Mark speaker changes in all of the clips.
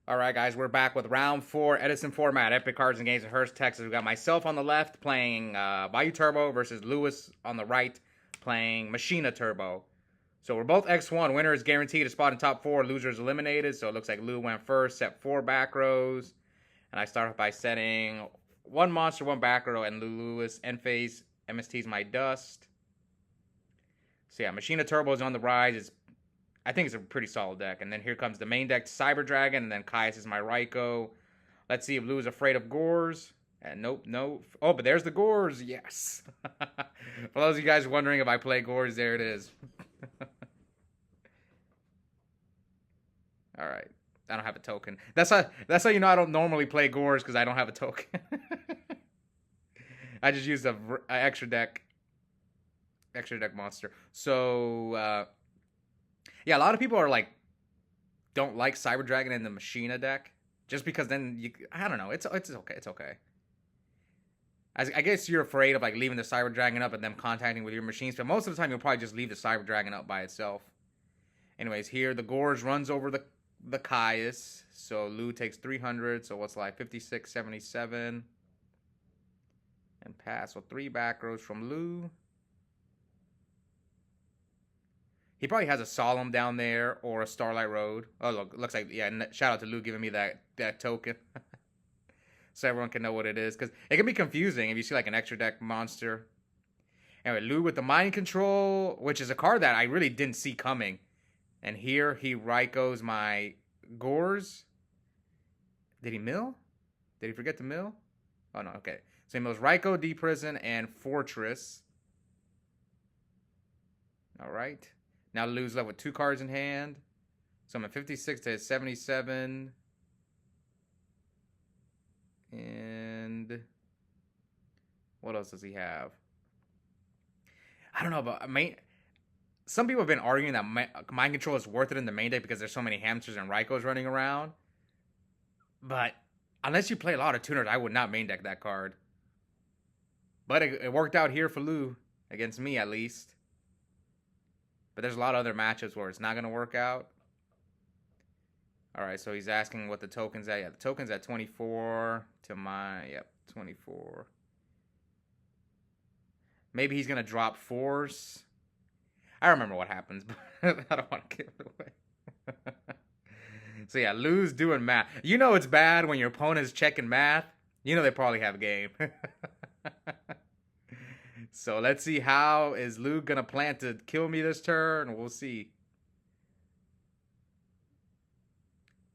Speaker 1: All right, guys, we're back with round 4, Edison Format, Epic Cards and Games in Hurst, Texas. We got myself on the left playing Vayu Turbo versus Luis on the right playing Machina Turbo. So we're both X1. Winner is guaranteed a spot in top 4. Loser is eliminated. So it looks like Lou went first, set 4 back rows. And I start off by setting 1 monster, 1 back row, and Lewis end phase MST's my dust. So yeah, Machina Turbo is on the rise. I think it's a pretty solid deck. And then here comes the main deck, Cyber Dragon, and then Caius is my Raikou. Let's see if Lou is afraid of Gores. And nope, no. Oh, but there's the Gores. Yes. For those of you guys wondering if I play Gores, there it is. All right. I don't have a token. That's how you know I don't normally play Gores, because I don't have a token. I just used a extra deck monster. So yeah, a lot of people are like, don't like Cyber Dragon in the Machina deck, just because then I don't know. It's okay. It's okay. I guess you're afraid of like leaving the Cyber Dragon up and them contacting with your machines, but most of the time you'll probably just leave the Cyber Dragon up by itself. Anyways, here the Gores runs over the Caius, so Lou takes 300. So what's like 56, 77, and pass. So 3 back rows from Lou. He probably has a Solemn down there or a Starlight Road. Oh, look, looks like, yeah, shout out to Lou giving me that token. So everyone can know what it is. Because it can be confusing if you see like an extra deck monster. Anyway, Lou with the Mind Control, which is a card that I really didn't see coming. And here he Raikou's my Gores. Did he mill? Did he forget to mill? Oh, no, okay. So he mills Raikou, D-Prison, and Fortress. All right. Now Lou's left with 2 cards in hand. So I'm at 56 to 77. And what else does he have? I don't know, but some people have been arguing that Mind Control is worth it in the main deck because there's so many hamsters and Raikous running around. But unless you play a lot of tuners, I would not main deck that card. But it worked out here for Lou, against me at least. But there's a lot of other matchups where it's not going to work out. All right, so he's asking what the token's at. Yeah, the token's at 24 to my, yep, 24. Maybe he's going to drop Force. I remember what happens, but I don't want to give it away. So yeah, Lou's doing math. You know it's bad when your opponent's checking math. You know they probably have a game. So let's see, how is Lou going to plan to kill me this turn? We'll see.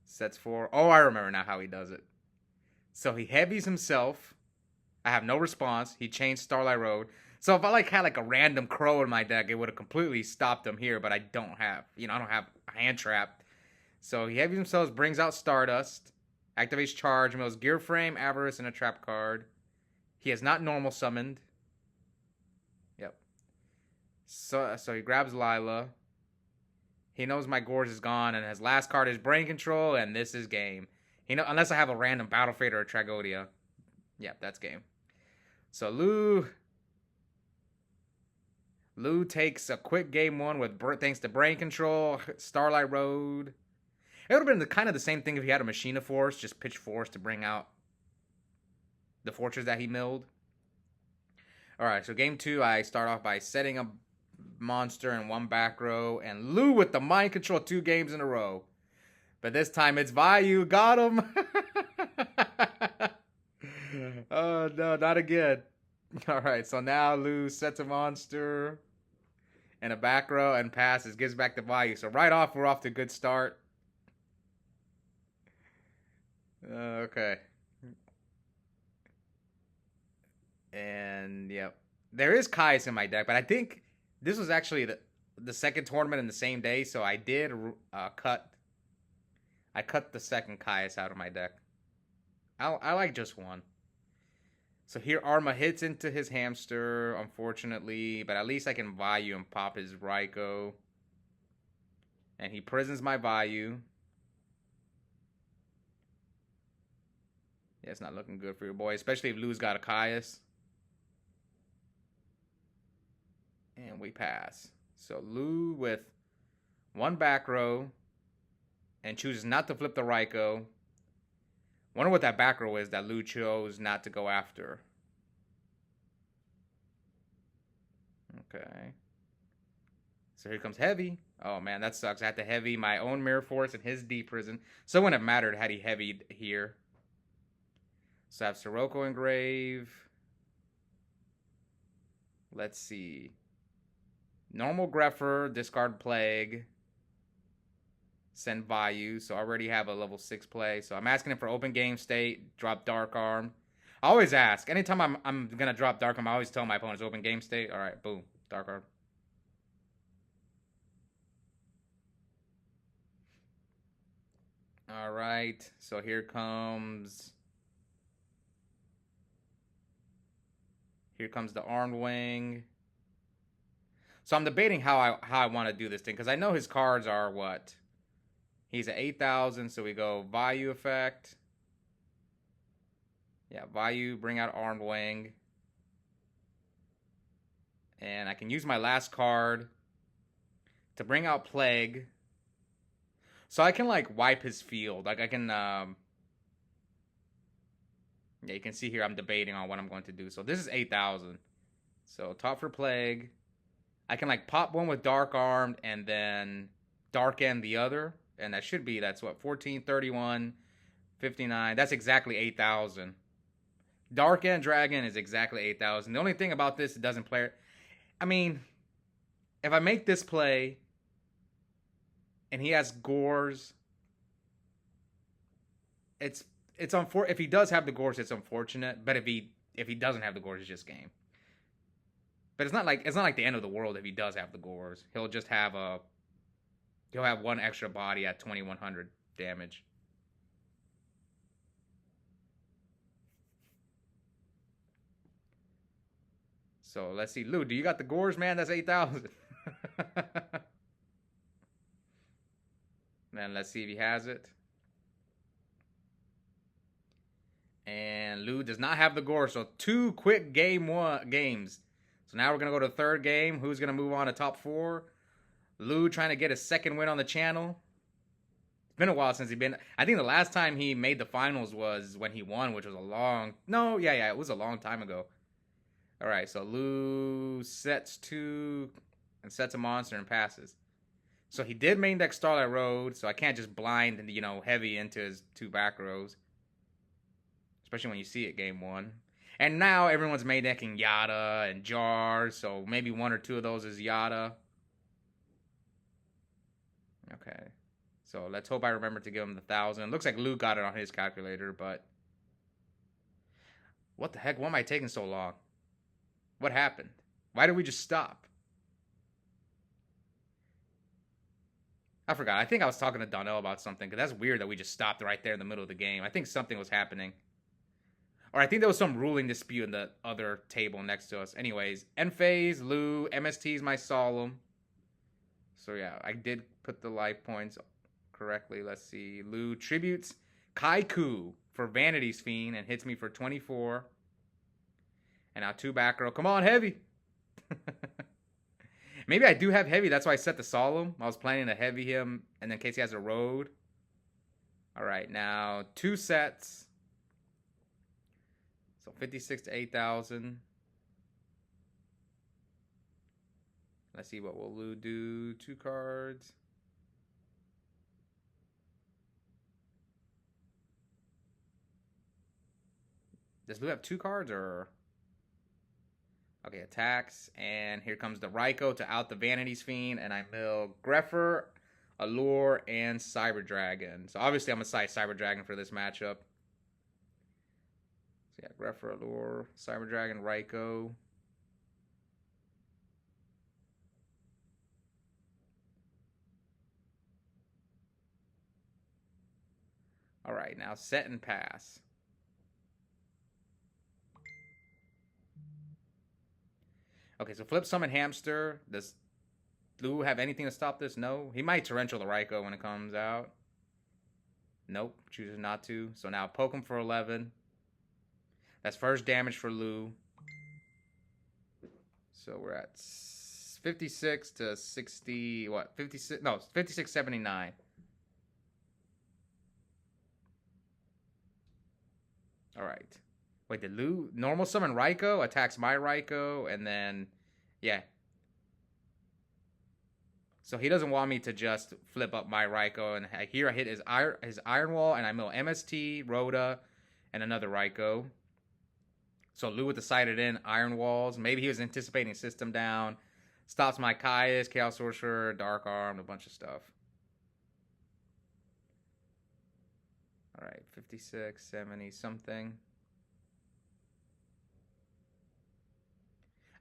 Speaker 1: Sets 4. Oh, I remember now how he does it. So he heavies himself. I have no response. He changed Starlight Road. So if I had like a random crow in my deck, it would have completely stopped him here, but I don't have, I don't have a hand trap. So he heavies himself, brings out Stardust, activates Charge, mills Gear Frame, Avarice, and a trap card. He has not normal summoned. Yep. So he grabs Lila. He knows my Gores is gone, and his last card is Brain Control, and this is game. Unless I have a random Battle Fate or a Tragodia. Yep, that's game. So Lou takes a quick game 1 with thanks to Brain Control, Starlight Road. It would have been kind of the same thing if he had a Machina Force, just pitch Force to bring out the Fortress that he milled. Alright, so game 2, I start off by setting a monster in 1 back row, and Lou with the Mind Control 2 games in a row. But this time it's Vayu. Got him. Oh, no, not again. Alright, so now Lou sets a monster in a back row and passes, gives back to Vayu. So right off, we're off to a good start. Okay. And, yep. There is Caius in my deck, but I think this was actually the second tournament in the same day, so I did cut the second Caius out of my deck. I like just one. So here Arma hits into his hamster, unfortunately, but at least I can Vayu and pop his Raikou. And he prisons my Vayu. Yeah, it's not looking good for your boy, especially if Lou's got a Caius. And we pass. So Lou with 1 back row and chooses not to flip the Raikou. Wonder what that back row is that Lou chose not to go after. Okay. So here comes Heavy. Oh man, that sucks. I had to heavy my own Mirror Force and his D prison. So it wouldn't have mattered had he heavied here. So I have Sirocco Engrave. Let's see. Normal Greffer, discard Plague. Send Vayu. So I already have a level 6 play. So I'm asking him for open game state. Drop Dark Arm. I always ask. Anytime I'm going to drop Dark Arm, I always tell my opponents open game state. Alright, boom. Dark Arm. Alright. So here comes... Here comes the Armed Wing. So I'm debating how I want to do this thing. Because I know his cards are what? He's at 8,000. So we go Vayu effect. Yeah, Vayu, bring out Armed Wing. And I can use my last card to bring out Plague. So I can like wipe his field. Like I can... Yeah, you can see here I'm debating on what I'm going to do. So this is 8,000. So top for Plague. I can like pop one with Dark Armed and then Dark End the other. And that should be, that's what, 14, 31, 59. That's exactly 8,000. Dark End Dragon is exactly 8,000. The only thing about this, it doesn't play... I mean, if I make this play and he has Gores, it's if he does have the Gores, it's unfortunate. But if he doesn't have the Gores, it's just game. But it's not like the end of the world if he does have the Gores. He'll just have one extra body at 2,100 damage. So let's see, Lou, do you got the Gores, man? That's 8,000. Man, let's see if he has it. And Lou does not have the Gore, so 2 quick games. So now we're going to go to the third game. Who's going to move on to top 4? Lou trying to get his second win on the channel. It's been a while since I think the last time he made the finals was when he won, which was it was a long time ago. All right, so Lou sets 2 and sets a monster and passes. So he did main deck Starlight Road, so I can't just blind and, heavy into his 2 back rows. Especially when you see it game 1. And now everyone's main decking Yada and Jar, so maybe 1 or 2 of those is Yada. Okay. So let's hope I remember to give him the 1,000. Looks like Lou got it on his calculator, but... What the heck? Why am I taking so long? What happened? Why did we just stop? I forgot. I think I was talking to Donnell about something, because that's weird that we just stopped right there in the middle of the game. I think something was happening. Or I think there was some ruling dispute in the other table next to us. Anyways, end phase, Lou, MST is my Solemn. So yeah, I did put the life points correctly. Let's see. Lou tributes Kaiku for Vanity's Fiend and hits me for 24. And now 2 back row. Come on, heavy. Maybe I do have heavy. That's why I set the Solemn. I was planning to heavy him, and then in case he has a road. All right, now 2 sets. So 56 to 8,000. Let's see, what will Lou do? 2 cards. Does Lou have 2 cards or... Okay, attacks, and here comes the Raikou to out the Vanity's Fiend, and I mill Greffer, Allure, and Cyber Dragon. So obviously I'm going to side Cyber Dragon for this matchup. So yeah, Greffer, Allure, Cyber Dragon, Raikou. Alright, now set and pass. Okay, so flip summon Hamster. Does Lou have anything to stop this? No. He might torrential the Raikou when it comes out. Nope, chooses not to. So now poke him for 11. That's first damage for Lou. So we're at 56 to 60, what? 56, no, 56.79. All right. Wait, did Lou normal summon Raikou, attacks my Raikou, and then, yeah. So he doesn't want me to just flip up my Raikou, and here I hit his Iron Wall, and I mill MST, Rhoda, and another Raikou. So Lou with the sighted in Iron Walls. Maybe he was anticipating System Down. Stops my Caius, Chaos Sorcerer, Dark Arm, a bunch of stuff. All right, 56, 70, something.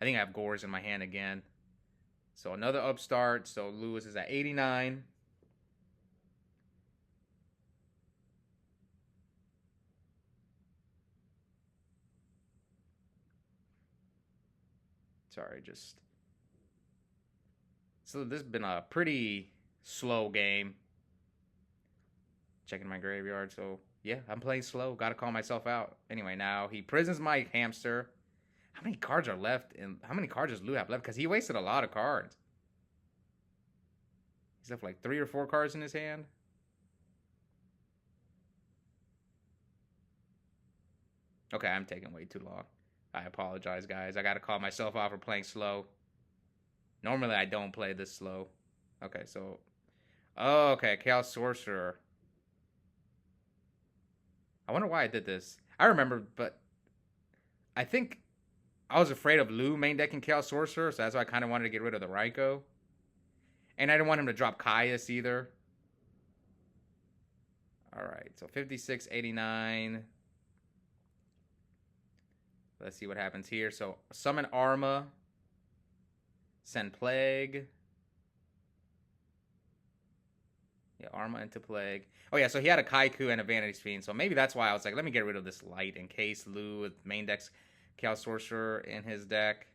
Speaker 1: I think I have Gores in my hand again. So another upstart. So Lewis is at 89. Sorry, just... So this has been a pretty slow game. Checking my graveyard, so yeah, I'm playing slow. Gotta call myself out. Anyway, now he prisons my hamster. How many cards are left? And how many cards does Lou have left? Because he wasted a lot of cards. He's left like 3 or 4 cards in his hand. Okay, I'm taking way too long. I apologize, guys. I gotta call myself out for playing slow. Normally, I don't play this slow. Okay, so... Oh, okay, Chaos Sorcerer. I wonder why I did this. I remember, but... I think I was afraid of Lou main decking Chaos Sorcerer, so that's why I kind of wanted to get rid of the Raikou. And I didn't want him to drop Caius either. Alright, so 56, 89. Let's see what happens here. So, summon Arma. Send Plague. Yeah, Arma into Plague. Oh, yeah, so he had a Kaiku and a Vanity Fiend. So maybe that's why I was like, let me get rid of this light in case Lou with main deck's Chaos Sorcerer in his deck.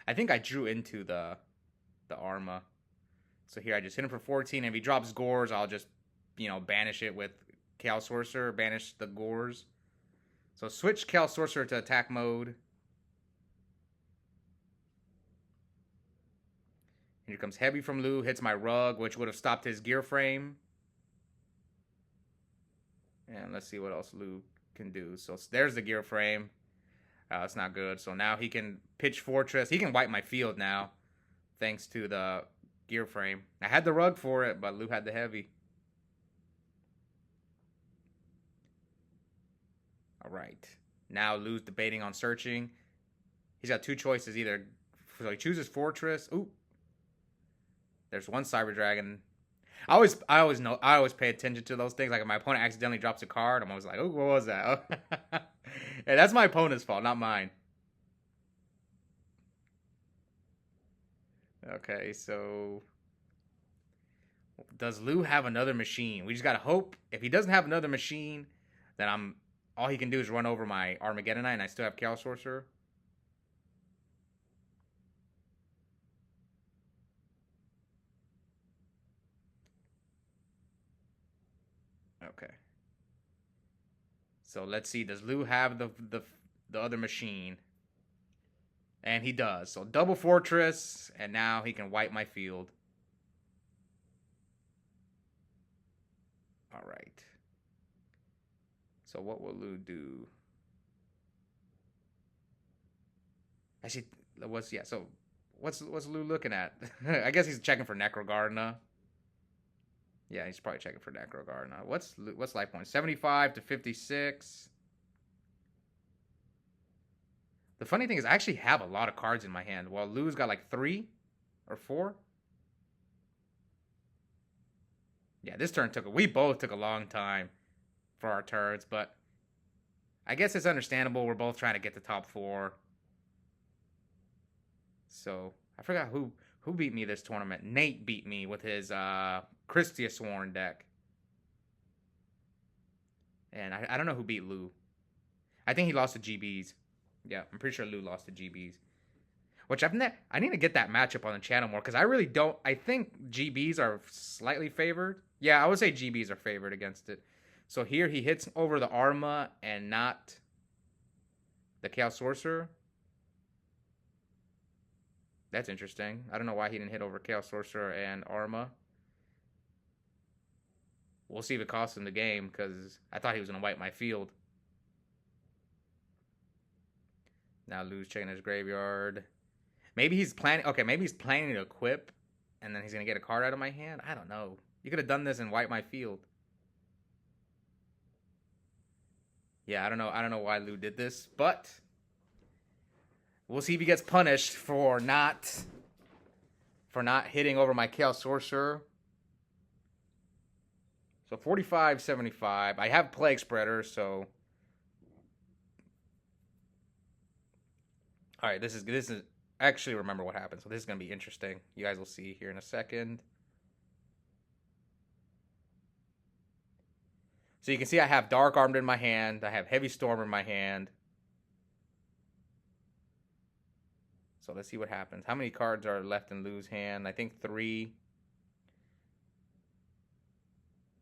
Speaker 1: I think I drew into the Arma. So here I just hit him for 14. If he drops Gores, I'll just, banish it with Chaos Sorcerer. Banish the Gores. So switch Chaos Sorcerer to attack mode. Here comes Heavy from Lou. Hits my Rug, which would have stopped his Gear Frame. And let's see what else Lou can do. So there's the Gear Frame. It's not good. So now he can pitch Fortress. He can wipe my field now, thanks to the Gear Frame. I had the Rug for it, but Lou had the Heavy. All right. Now Lou's debating on searching. He's got 2 choices. Either so he chooses Fortress. Ooh. There's one Cyber Dragon. I always pay attention to those things. Like if my opponent accidentally drops a card, I'm always like, oh, what was that? Yeah, that's my opponent's fault, not mine. Okay, so does Lou have another machine? We just gotta hope. If he doesn't have another machine, then all he can do is run over my Armageddonite, and I still have Chaos Sorcerer. Okay. So let's see. Does Lou have the other machine? And he does. So double Fortress, and now he can wipe my field. All right. So what will Lou do? Actually, so what's Lou looking at? I guess he's checking for Necrogardna. Yeah, he's probably checking for Necrogardna. What's life point? 75 to 56. The funny thing is, I actually have a lot of cards in my hand, while Lou's got like 3 or 4. Yeah, this turn we both took a long time for our turns, but I guess it's understandable. We're both trying to get the top 4. So, I forgot who beat me this tournament. Nate beat me with his Christia Sworn deck. And I don't know who beat Lou. I think he lost to GBs. Yeah, I'm pretty sure Lou lost to GBs. Which I need to get that matchup on the channel more, because I really don't. I think GBs are slightly favored. Yeah, I would say GBs are favored against it. So here he hits over the Arma and not the Chaos Sorcerer. That's interesting. I don't know why he didn't hit over Chaos Sorcerer and Arma. We'll see if it costs him the game, because I thought he was going to wipe my field. Now Luz checking his graveyard. Maybe he's planning... Okay, maybe he's planning to equip, and then he's going to get a card out of my hand. I don't know. You could have done this and wiped my field. Yeah, I don't know why Lou did this, but we'll see if he gets punished for not hitting over my Chaos Sorcerer. So 45-75. I have Plague Spreader, so all right, this is actually remember what happened. So this is going to be interesting. You guys will see here in a second. So you can see I have Dark Armed in my hand. I have Heavy Storm in my hand. So let's see what happens. How many cards are left in Lou's hand? I think 3.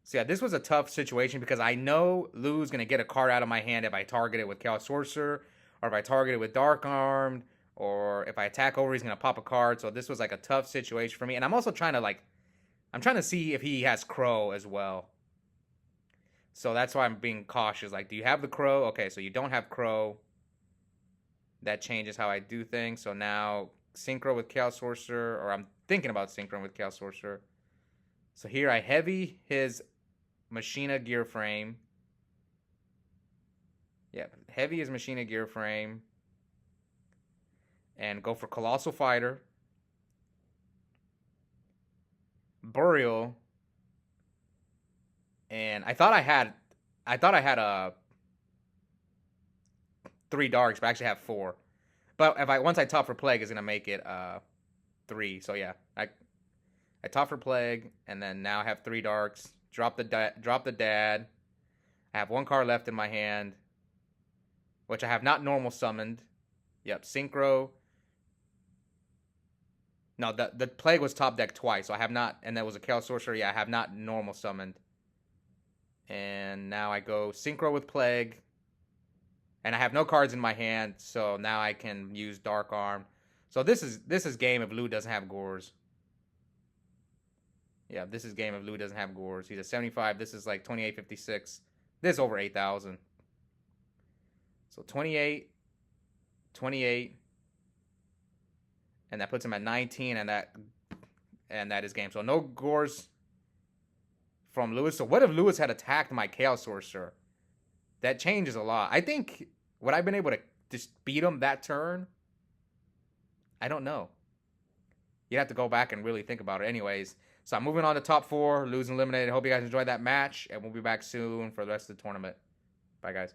Speaker 1: So yeah, this was a tough situation because I know Lou's going to get a card out of my hand if I target it with Chaos Sorcerer, or if I target it with Dark Armed, or if I attack over, he's going to pop a card. So this was like a tough situation for me. And I'm also trying to I'm trying to see if he has Crow as well. So that's why I'm being cautious. Like, do you have the Crow? Okay, so you don't have Crow. That changes how I do things. So now Synchro with Chaos Sorcerer, or I'm thinking about Synchro with Chaos Sorcerer. So here I heavy his Machina Gear Frame. Yeah, heavy his Machina Gear Frame. And go for Colossal Fighter. Burial. And I thought I had 3 darks, but I actually have 4. But if once I top for Plague, it's gonna make it 3. So yeah, I top for Plague, and then now I have 3 darks. Drop the dad. I have 1 card left in my hand, which I have not normal summoned. Yep, Synchro. No, the Plague was top deck twice, so I have not, and that was a Chaos Sorcerer. Yeah, I have not normal summoned. And now I go Synchro with Plague. And I have no cards in my hand, so now I can use Dark Arm. So this is game if Lou doesn't have Gores. Yeah, this is game if Lou doesn't have Gores. He's at 75. This is like 28.56. This is over 8,000. So 28, 28. And that puts him at 19, and that is game. So no Gores from Lewis. So what if Lewis had attacked my Chaos Sorcerer? That changes a lot. I think, would I have been able to just beat him that turn? I don't know. You'd have to go back and really think about it. Anyways, so I'm moving on to top 4. Lose and eliminated. Hope you guys enjoyed that match, and we'll be back soon for the rest of the tournament. Bye, guys.